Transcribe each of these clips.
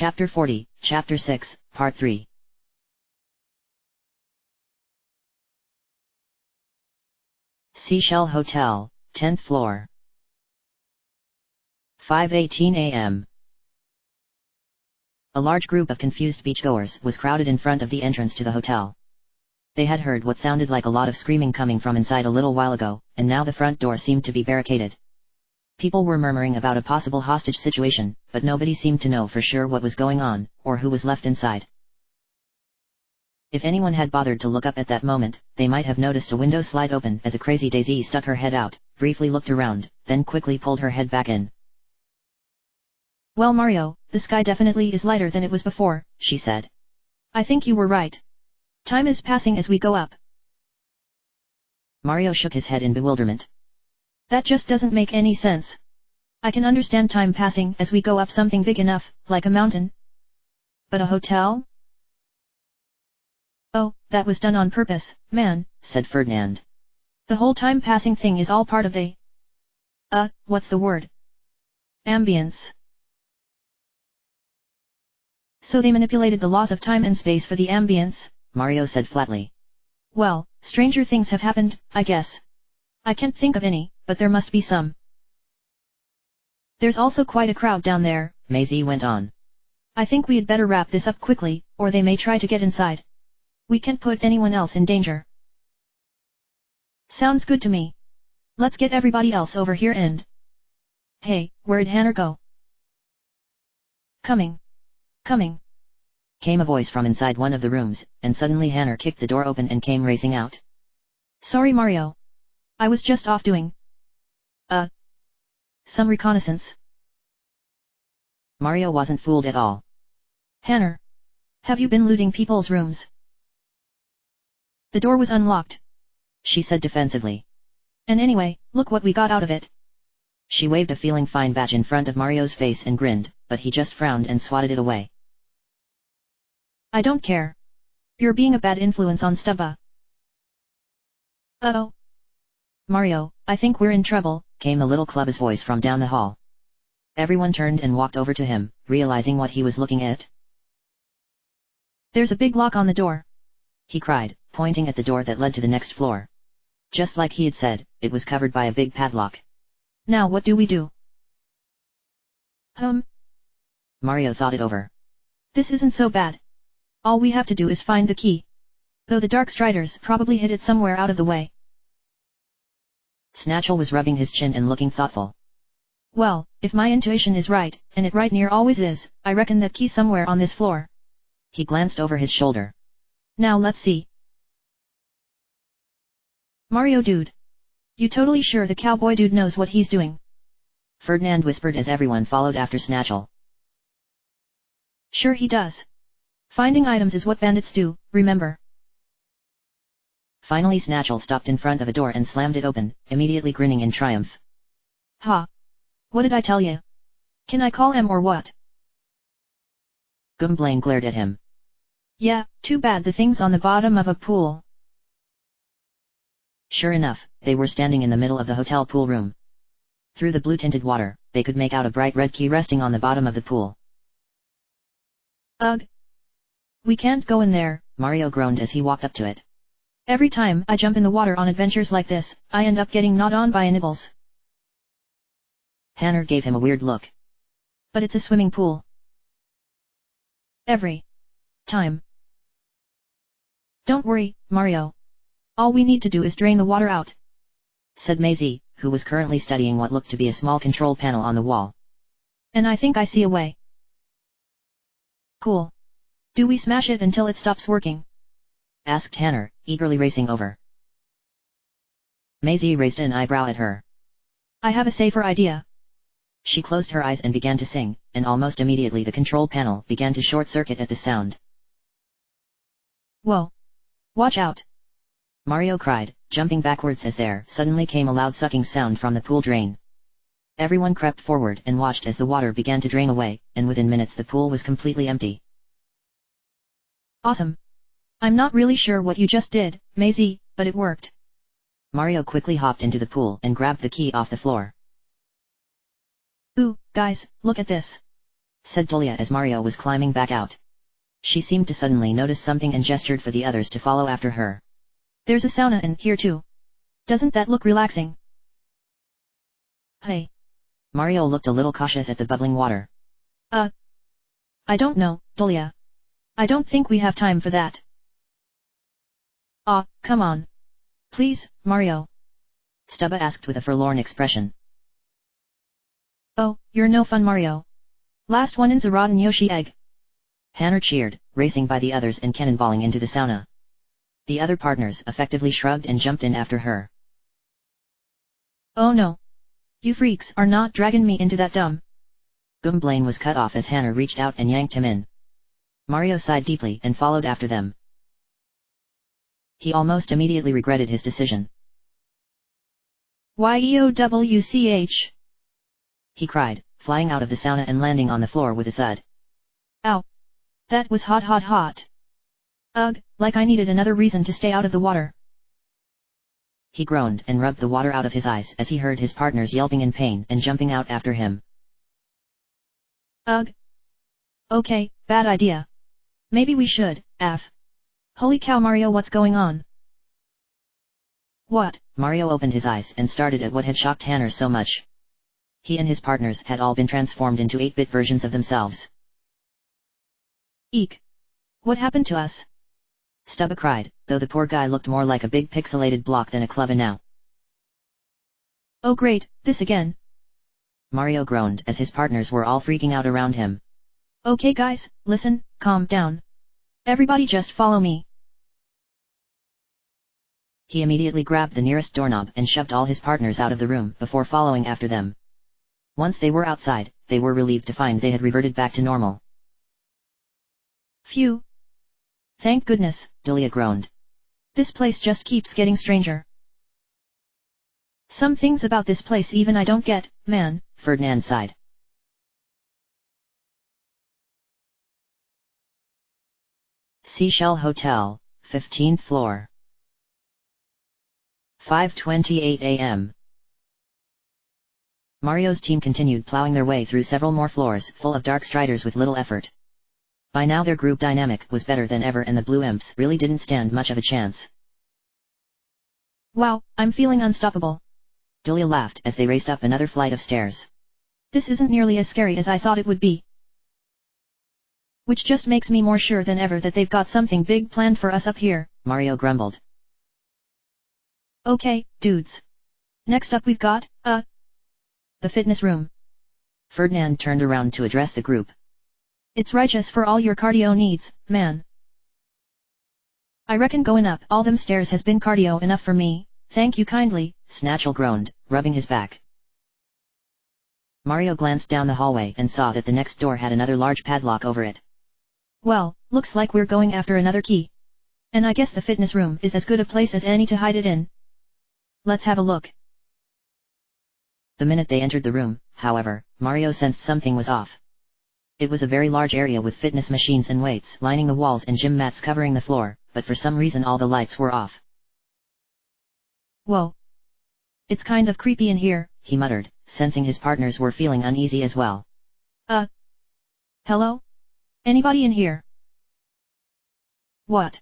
Chapter 40, Chapter 6, Part 3. Seashell Hotel, 10th floor. 5:18 a.m. A large group of confused beachgoers was crowded in front of the entrance to the hotel. They had heard what sounded like a lot of screaming coming from inside a little while ago, and now the front door seemed to be barricaded. People were murmuring about a possible hostage situation, but nobody seemed to know for sure what was going on, or who was left inside. If anyone had bothered to look up at that moment, they might have noticed a window slide open as a crazy Daisy stuck her head out, briefly looked around, then quickly pulled her head back in. "Well, Mario, the sky definitely is lighter than it was before," she said. "I think you were right. Time is passing as we go up." Mario shook his head in bewilderment. "That just doesn't make any sense. I can understand time passing as we go up something big enough, like a mountain. But a hotel? Oh, that was done on purpose, man," said Ferdinand. "The whole time passing thing is all part of the... what's the word? Ambience. So they manipulated the laws of time and space for the ambience," Mario said flatly. "Well, stranger things have happened, I guess. I can't think of any, but there must be some." "There's also quite a crowd down there," Maisie went on. "I think we'd better wrap this up quickly, or they may try to get inside. We can't put anyone else in danger." "Sounds good to me. Let's get everybody else over here and... Hey, where'd Hannah go?" Coming, came a voice from inside one of the rooms, and suddenly Hannah kicked the door open and came racing out. "Sorry, Mario. I was just off doing... some reconnaissance." Mario wasn't fooled at all. "Hannah, have you been looting people's rooms?" "The door was unlocked," she said defensively. "And anyway, look what we got out of it." She waved a feeling fine badge in front of Mario's face and grinned, but he just frowned and swatted it away. "I don't care. You're being a bad influence on Stubba." "Uh-oh. Mario, I think we're in trouble," came the little club's voice from down the hall. Everyone turned and walked over to him, realizing what he was looking at. "There's a big lock on the door," he cried, pointing at the door that led to the next floor. Just like he had said, it was covered by a big padlock. "Now what do we do?" Mario thought it over. "This isn't so bad. All we have to do is find the key. Though the Dark Striders probably hid it somewhere out of the way." Snatchel was rubbing his chin and looking thoughtful. "Well, if my intuition is right, and it right near always is, I reckon that key's somewhere on this floor." He glanced over his shoulder. "Now let's see. Mario dude. You totally sure the cowboy dude knows what he's doing?" Ferdinand whispered as everyone followed after Snatchel. "Sure he does. Finding items is what bandits do, remember." Finally Snatchel stopped in front of a door and slammed it open, immediately grinning in triumph. "Ha! What did I tell you? Can I call him or what?" Gwynplaine glared at him. "Yeah, too bad the thing's on the bottom of a pool." Sure enough, they were standing in the middle of the hotel pool room. Through the blue-tinted water, they could make out a bright red key resting on the bottom of the pool. "Ugh! We can't go in there," Mario groaned as he walked up to it. "Every time I jump in the water on adventures like this, I end up getting gnawed on by nibbles." Hannah gave him a weird look. "But it's a swimming pool. Every time." "Don't worry, Mario. All we need to do is drain the water out," said Maisie, who was currently studying what looked to be a small control panel on the wall. "And I think I see a way." "Cool. Do we smash it until it stops working?" asked Hannah, eagerly racing over. Maisie raised an eyebrow at her. "I have a safer idea." She closed her eyes and began to sing, and almost immediately the control panel began to short-circuit at the sound. "Whoa! Watch out!" Mario cried, jumping backwards as there suddenly came a loud sucking sound from the pool drain. Everyone crept forward and watched as the water began to drain away, and within minutes the pool was completely empty. "Awesome! I'm not really sure what you just did, Maisie, but it worked." Mario quickly hopped into the pool and grabbed the key off the floor. "Ooh, guys, look at this. said Julia as Mario was climbing back out. She seemed to suddenly notice something and gestured for the others to follow after her. There's a sauna in here too. Doesn't that look relaxing? Hey. Mario looked a little cautious at the bubbling water. I don't know, Julia. I don't think we have time for that. Come on. Please, Mario. Stubba asked with a forlorn expression. Oh, you're no fun, Mario. Last one in's a rotten Yoshi egg. Hannah cheered, racing by the others and cannonballing into the sauna. The other partners effectively shrugged and jumped in after her. Oh no. You freaks are not dragging me into that dumb. Gwynplaine was cut off as Hannah reached out and yanked him in. Mario sighed deeply and followed after them. He almost immediately regretted his decision. YEOWCH! He cried, flying out of the sauna and landing on the floor with a thud. Ow! That was hot hot hot. Ugh, like I needed another reason to stay out of the water. He groaned and rubbed the water out of his eyes as he heard his partners yelping in pain and jumping out after him. Ugh. Okay, bad idea. Maybe we should, Holy cow, Mario, what's going on? What? Mario opened his eyes and started at what had shocked Hannah so much. He and his partners had all been transformed into 8-bit versions of themselves. Eek! What happened to us? Stubba cried, though the poor guy looked more like a big pixelated block than a clubber now. Oh great, this again. Mario groaned as his partners were all freaking out around him. Okay guys, listen, calm down. Everybody just follow me. He immediately grabbed the nearest doorknob and shoved all his partners out of the room before following after them. Once they were outside, they were relieved to find they had reverted back to normal. Phew. Thank goodness, Julia groaned. This place just keeps getting stranger. Some things about this place even I don't get, man, Ferdinand sighed. Seashell Hotel, 15th floor. 5:28 a.m. Mario's team continued plowing their way through several more floors full of dark striders with little effort. By now their group dynamic was better than ever and the blue imps really didn't stand much of a chance. Wow, I'm feeling unstoppable. Julia laughed as they raced up another flight of stairs. This isn't nearly as scary as I thought it would be. Which just makes me more sure than ever that they've got something big planned for us up here, Mario grumbled. Okay, dudes. Next up we've got, the fitness room. Ferdinand turned around to address the group. It's righteous for all your cardio needs, man. I reckon going up all them stairs has been cardio enough for me, thank you kindly, Snatchel groaned, rubbing his back. Mario glanced down the hallway and saw that the next door had another large padlock over it. Well, looks like we're going after another key. And I guess the fitness room is as good a place as any to hide it in. Let's have a look. The minute they entered the room, however, Mario sensed something was off. It was a very large area with fitness machines and weights lining the walls and gym mats covering the floor, but for some reason all the lights were off. Whoa. It's kind of creepy in here, he muttered, sensing his partners were feeling uneasy as well. Hello? Anybody in here? What?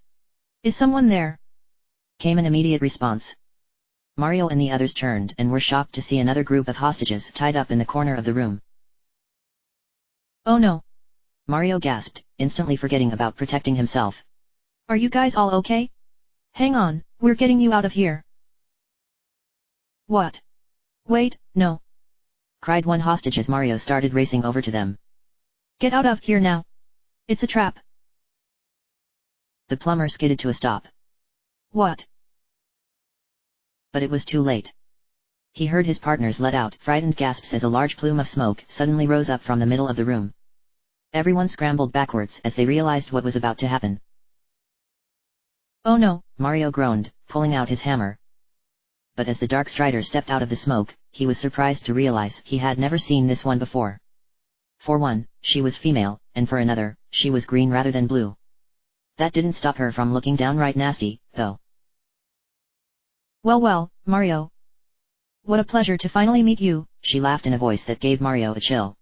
Is someone there? Came an immediate response. Mario and the others turned and were shocked to see another group of hostages tied up in the corner of the room. Oh no. Mario gasped, instantly forgetting about protecting himself. Are you guys all okay? Hang on, we're getting you out of here. What? Wait, no. Cried one hostage as Mario started racing over to them. Get out of here now. It's a trap. The plumber skidded to a stop. What? But it was too late. He heard his partners let out frightened gasps as a large plume of smoke suddenly rose up from the middle of the room. Everyone scrambled backwards as they realized what was about to happen. Oh no, Mario groaned, pulling out his hammer. But as the Dark Strider stepped out of the smoke, he was surprised to realize he had never seen this one before. For one, she was female, and for another, she was green rather than blue. That didn't stop her from looking downright nasty, though. Well, Mario. What a pleasure to finally meet you, she laughed in a voice that gave Mario a chill.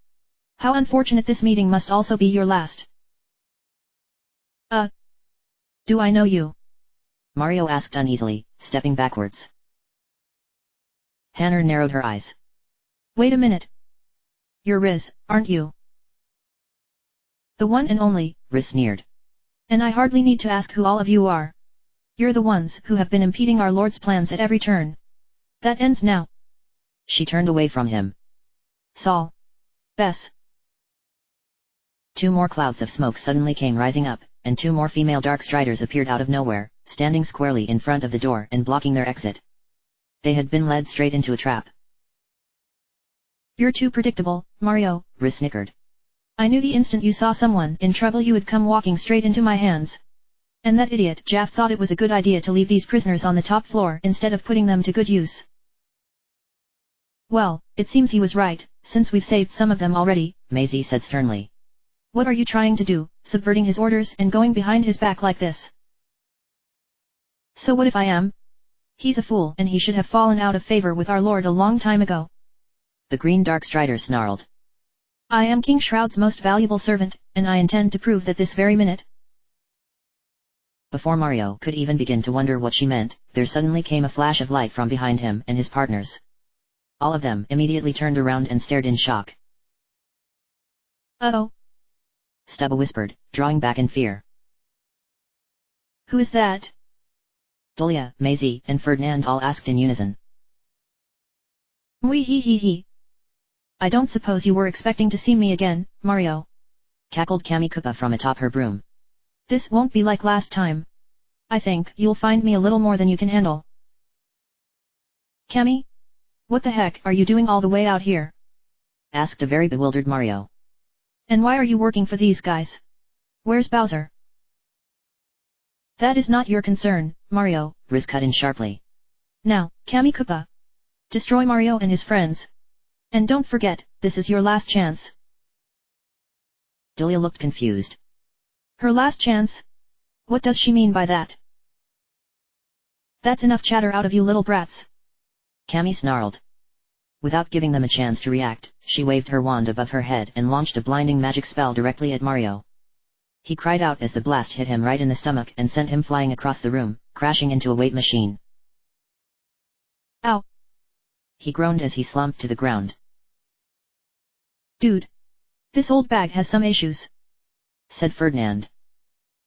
How unfortunate, this meeting must also be your last. Do I know you? Mario asked uneasily, stepping backwards. Hannah narrowed her eyes. Wait a minute. You're Riz, aren't you? The one and only, Riz sneered. And I hardly need to ask who all of you are. You're the ones who have been impeding our Lord's plans at every turn. That ends now. She turned away from him. Saul. Bess. 2 more clouds of smoke suddenly came rising up, and 2 more female Dark Striders appeared out of nowhere, standing squarely in front of the door and blocking their exit. They had been led straight into a trap. You're too predictable, Mario, Riz snickered. I knew the instant you saw someone in trouble you would come walking straight into my hands. And that idiot Jaff thought it was a good idea to leave these prisoners on the top floor instead of putting them to good use. Well, it seems he was right, since we've saved some of them already, Maisie said sternly. What are you trying to do, subverting his orders and going behind his back like this? So what if I am? He's a fool and he should have fallen out of favor with our Lord a long time ago. The green Dark Strider snarled. I am King Shroud's most valuable servant, and I intend to prove that this very minute. Before Mario could even begin to wonder what she meant, there suddenly came a flash of light from behind him and his partners. All of them immediately turned around and stared in shock. Uh-oh. Stubba whispered, drawing back in fear. Who is that? Dulia, Maisie, and Ferdinand all asked in unison. Wee hee hee hee. I don't suppose you were expecting to see me again, Mario. Cackled Cammy Koopa from atop her broom. This won't be like last time. I think you'll find me a little more than you can handle. Cammy? What the heck are you doing all the way out here? Asked a very bewildered Mario. And why are you working for these guys? Where's Bowser? That is not your concern, Mario, Riz cut in sharply. Now, Cammy Koopa. Destroy Mario and his friends. And don't forget, this is your last chance. Dulia looked confused. Her last chance? What does she mean by that? That's enough chatter out of you little brats. Cammy snarled. Without giving them a chance to react, she waved her wand above her head and launched a blinding magic spell directly at Mario. He cried out as the blast hit him right in the stomach and sent him flying across the room, crashing into a weight machine. Ow! He groaned as he slumped to the ground. Dude! This old bag has some issues, said Ferdinand.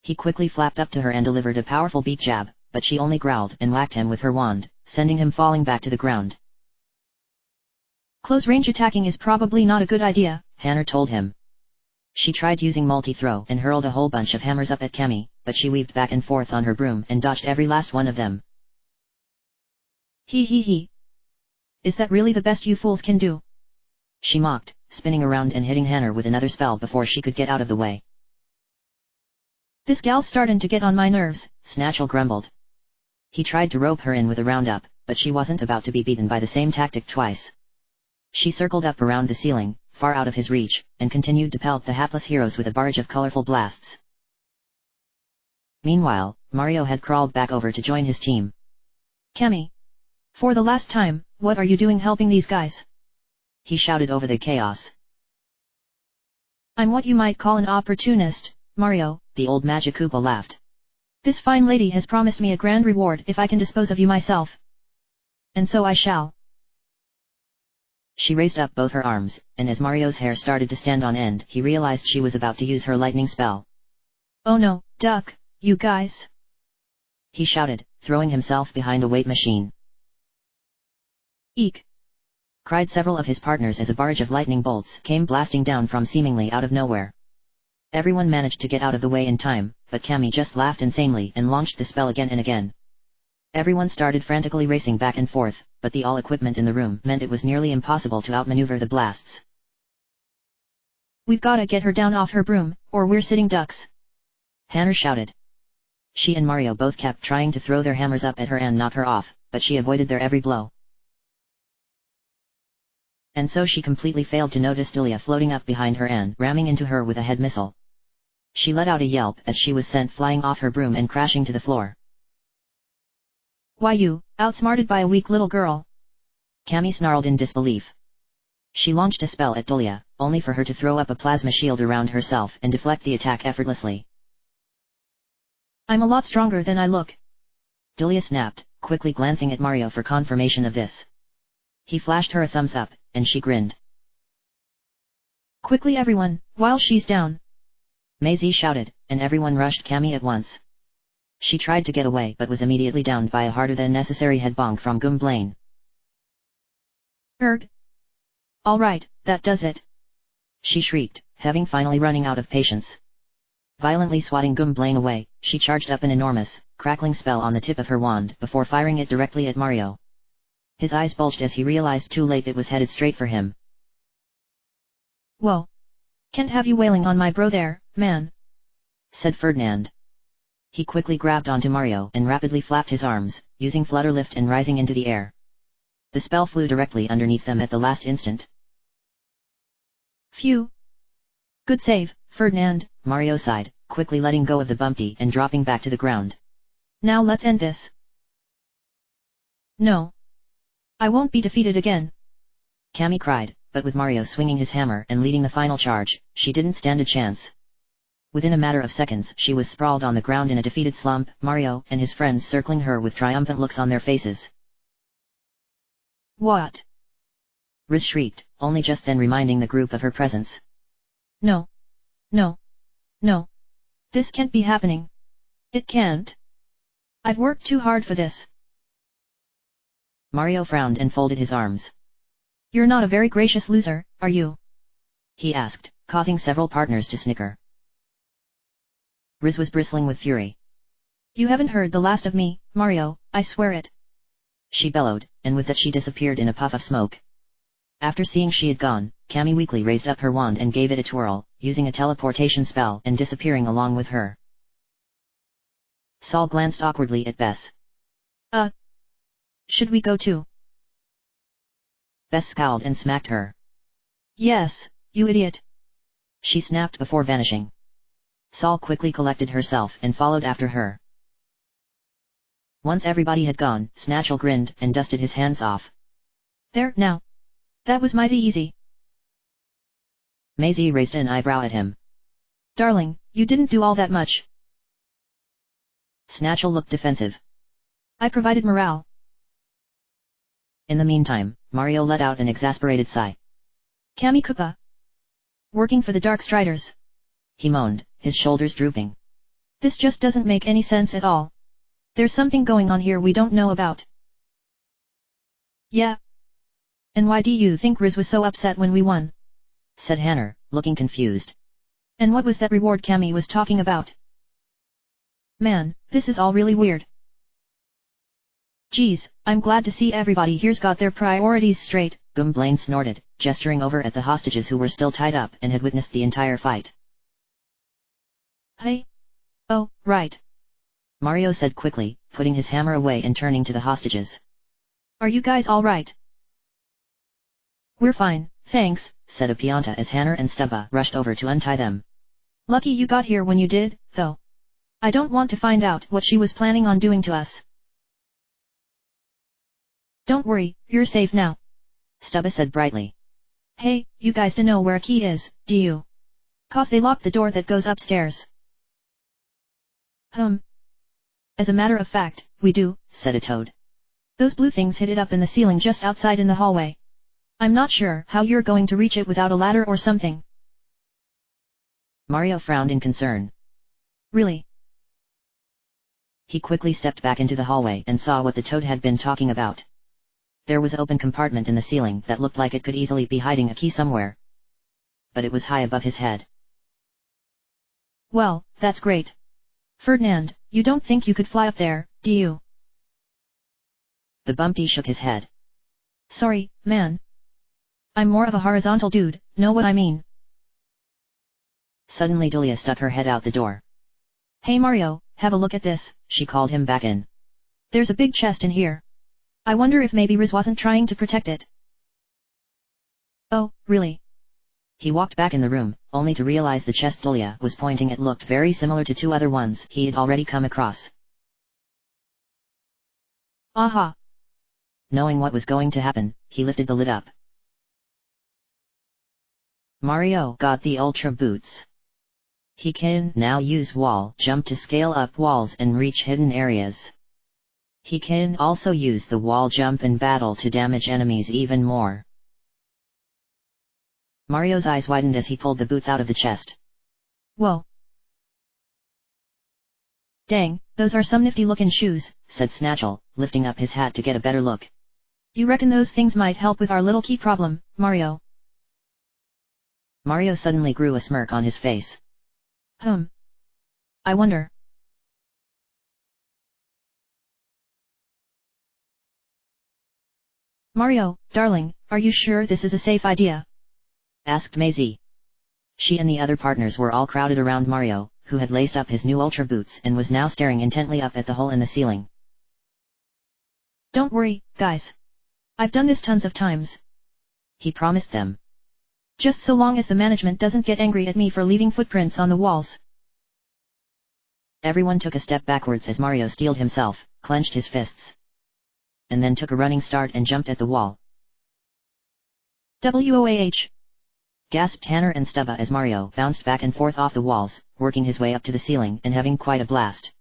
He quickly flapped up to her and delivered a powerful beat jab, but she only growled and whacked him with her wand, sending him falling back to the ground. Close-range attacking is probably not a good idea, Hannah told him. She tried using multi-throw and hurled a whole bunch of hammers up at Cammy, but she weaved back and forth on her broom and dodged every last one of them. Hee hee hee. Is that really the best you fools can do? She mocked, spinning around and hitting Hannah with another spell before she could get out of the way. This gal's startin' to get on my nerves, Snatchel grumbled. He tried to rope her in with a roundup, but she wasn't about to be beaten by the same tactic twice. She circled up around the ceiling, far out of his reach, and continued to pelt the hapless heroes with a barrage of colorful blasts. Meanwhile, Mario had crawled back over to join his team. Cammy. For the last time, what are you doing helping these guys? He shouted over the chaos. I'm what you might call an opportunist, Mario, the old Magic Koopa laughed. This fine lady has promised me a grand reward if I can dispose of you myself. And so I shall. She raised up both her arms, and as Mario's hair started to stand on end, he realized she was about to use her lightning spell. Oh no, duck, you guys! He shouted, throwing himself behind a weight machine. Eek! Cried several of his partners as a barrage of lightning bolts came blasting down from seemingly out of nowhere. Everyone managed to get out of the way in time, but Cammy just laughed insanely and launched the spell again and again. Everyone started frantically racing back and forth, but the all equipment in the room meant it was nearly impossible to outmaneuver the blasts. We've gotta get her down off her broom, or we're sitting ducks. Hannah shouted. She and Mario both kept trying to throw their hammers up at her and knock her off, but she avoided their every blow. And so she completely failed to notice Dulia floating up behind her and ramming into her with a head missile. She let out a yelp as she was sent flying off her broom and crashing to the floor. Why you, outsmarted by a weak little girl? Cammy snarled in disbelief. She launched a spell at Dulia, only for her to throw up a plasma shield around herself and deflect the attack effortlessly. I'm a lot stronger than I look. Dulia snapped, quickly glancing at Mario for confirmation of this. He flashed her a thumbs up, and she grinned. Quickly everyone, while she's down. Maisie shouted, and everyone rushed Cammy at once. She tried to get away but was immediately downed by a harder than necessary head bonk from Gwynplaine. Erg. Alright, that does it. She shrieked, having finally running out of patience. Violently swatting Gwynplaine away, she charged up an enormous, crackling spell on the tip of her wand before firing it directly at Mario. His eyes bulged as he realized too late it was headed straight for him. Whoa. Can't have you wailing on my bro there, man, said Ferdinand. He quickly grabbed onto Mario and rapidly flapped his arms, using flutter lift and rising into the air. The spell flew directly underneath them at the last instant. Phew. Good save, Ferdinand, Mario sighed, quickly letting go of the bumpy and dropping back to the ground. Now let's end this. No. I won't be defeated again. Cammy cried, but with Mario swinging his hammer and leading the final charge, she didn't stand a chance. Within a matter of seconds she was sprawled on the ground in a defeated slump, Mario and his friends circling her with triumphant looks on their faces. What? Riz shrieked, only just then reminding the group of her presence. No. No. No. This can't be happening. It can't. I've worked too hard for this. Mario frowned and folded his arms. You're not a very gracious loser, are you? He asked, causing several partners to snicker. Riz was bristling with fury. You haven't heard the last of me, Mario, I swear it. She bellowed, and with that she disappeared in a puff of smoke. After seeing she had gone, Cammy weakly raised up her wand and gave it a twirl, using a teleportation spell and disappearing along with her. Saul glanced awkwardly at Bess. Should we go too? Bess scowled and smacked her. Yes, you idiot. She snapped before vanishing. Saul quickly collected herself and followed after her. Once everybody had gone, Snatchel grinned and dusted his hands off. There, now. That was mighty easy. Maisie raised an eyebrow at him. Darling, you didn't do all that much. Snatchel looked defensive. I provided morale. In the meantime, Mario let out an exasperated sigh. Cammy Koopa. Working for the Dark Striders. He moaned, his shoulders drooping. This just doesn't make any sense at all. There's something going on here we don't know about. Yeah. And why do you think Riz was so upset when we won? Said Hanner, looking confused. And what was that reward Cammy was talking about? Man, this is all really weird. Geez, I'm glad to see everybody here's got their priorities straight, Gwynplaine snorted, gesturing over at the hostages who were still tied up and had witnessed the entire fight. Hey? Oh, right. Mario said quickly, putting his hammer away and turning to the hostages. Are you guys all right? We're fine, thanks, said Apianta as Hanner and Stubba rushed over to untie them. Lucky you got here when you did, though. I don't want to find out what she was planning on doing to us. Don't worry, you're safe now. Stubba said brightly. Hey, you guys don't know where a key is, do you? 'Cause they locked the door that goes upstairs. As a matter of fact, we do, said a toad. Those blue things hid it up in the ceiling just outside in the hallway. I'm not sure how you're going to reach it without a ladder or something. Mario frowned in concern. Really? He quickly stepped back into the hallway and saw what the toad had been talking about. There was an open compartment in the ceiling that looked like it could easily be hiding a key somewhere. But it was high above his head. Well, that's great. Ferdinand, you don't think you could fly up there, do you? The bumpty shook his head. Sorry, man. I'm more of a horizontal dude, know what I mean? Suddenly Dulia stuck her head out the door. Hey Mario, have a look at this, she called him back in. There's a big chest in here. I wonder if maybe Riz wasn't trying to protect it. Oh, really? He walked back in the room, only to realize the chest Dulia was pointing at looked very similar to two other ones he had already come across. Aha! Knowing what was going to happen, he lifted the lid up. Mario got the Ultra Boots. He can now use wall jump to scale up walls and reach hidden areas. He can also use the wall jump in battle to damage enemies even more. Mario's eyes widened as he pulled the boots out of the chest. Whoa! Dang, those are some nifty-looking shoes, said Snatchel, lifting up his hat to get a better look. You reckon those things might help with our little key problem, Mario? Mario suddenly grew a smirk on his face. I wonder. Mario, darling, are you sure this is a safe idea? Asked Maisie. She and the other partners were all crowded around Mario, who had laced up his new Ultra Boots and was now staring intently up at the hole in the ceiling. Don't worry, guys. I've done this tons of times. He promised them. Just so long as the management doesn't get angry at me for leaving footprints on the walls. Everyone took a step backwards as Mario steeled himself, clenched his fists, and then took a running start and jumped at the wall. WOAH! Gasped Tanner and Stubba as Mario bounced back and forth off the walls, working his way up to the ceiling and having quite a blast.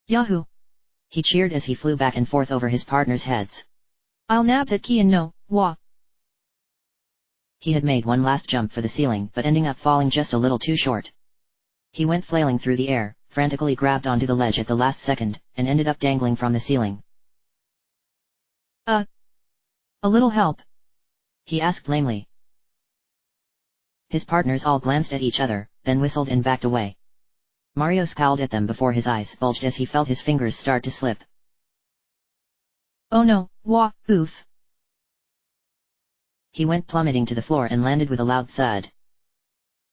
Yahoo! He cheered as he flew back and forth over his partners' heads. I'll nab that key and no, wah! He had made one last jump for the ceiling but ending up falling just a little too short. He went flailing through the air, frantically grabbed onto the ledge at the last second, and ended up dangling from the ceiling. A little help? He asked lamely. His partners all glanced at each other, then whistled and backed away. Mario scowled at them before his eyes bulged as he felt his fingers start to slip. Oh no, wah, oof. He went plummeting to the floor and landed with a loud thud.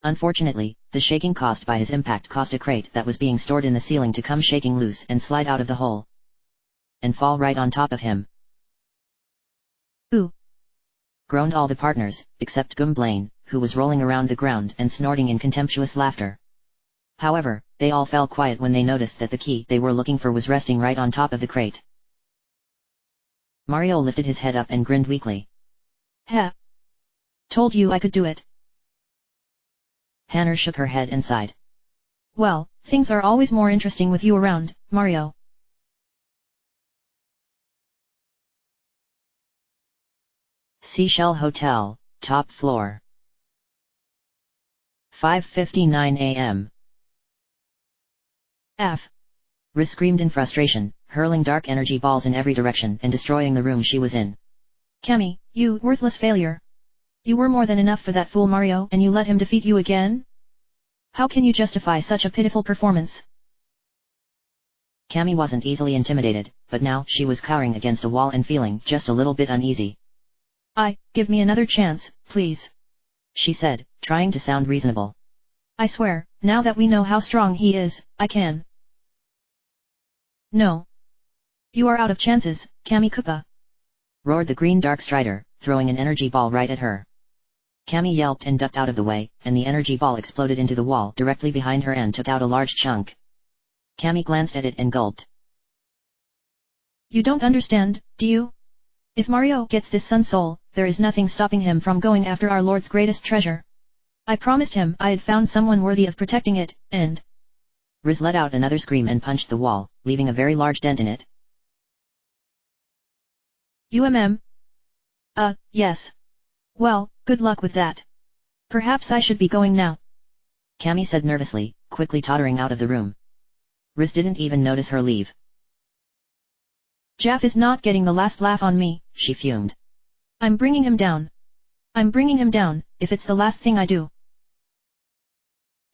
Unfortunately, the shaking caused by his impact caused a crate that was being stored in the ceiling to come shaking loose and slide out of the hole, and fall right on top of him. Ooh! Groaned all the partners, except Gwynplaine, who was rolling around the ground and snorting in contemptuous laughter. However, they all fell quiet when they noticed that the key they were looking for was resting right on top of the crate. Mario lifted his head up and grinned weakly. Ha! Told you I could do it. Tanner shook her head and sighed. Well, things are always more interesting with you around, Mario. Seashell Hotel, top floor. 5:59 a.m. F. Riz screamed in frustration, hurling dark energy balls in every direction and destroying the room she was in. Cammy, you worthless failure. You were more than enough for that fool Mario and you let him defeat you again? How can you justify such a pitiful performance? Cammy wasn't easily intimidated, but now she was cowering against a wall and feeling just a little bit uneasy. Give me another chance, please. She said, trying to sound reasonable. I swear, now that we know how strong he is, I can. No. You are out of chances, Cammy Koopa. Roared the green Dark Strider, throwing an energy ball right at her. Cammy yelped and ducked out of the way, and the energy ball exploded into the wall directly behind her and took out a large chunk. Cammy glanced at it and gulped. You don't understand, do you? If Mario gets this Sun Soul, there is nothing stopping him from going after our Lord's greatest treasure. I promised him I had found someone worthy of protecting it, and... Riz let out another scream and punched the wall, leaving a very large dent in it. Yes. Well, good luck with that. Perhaps I should be going now. Cammy said nervously, quickly tottering out of the room. Riz didn't even notice her leave. Jaff is not getting the last laugh on me, she fumed. I'm bringing him down. I'm bringing him down, if it's the last thing I do.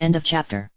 End of chapter.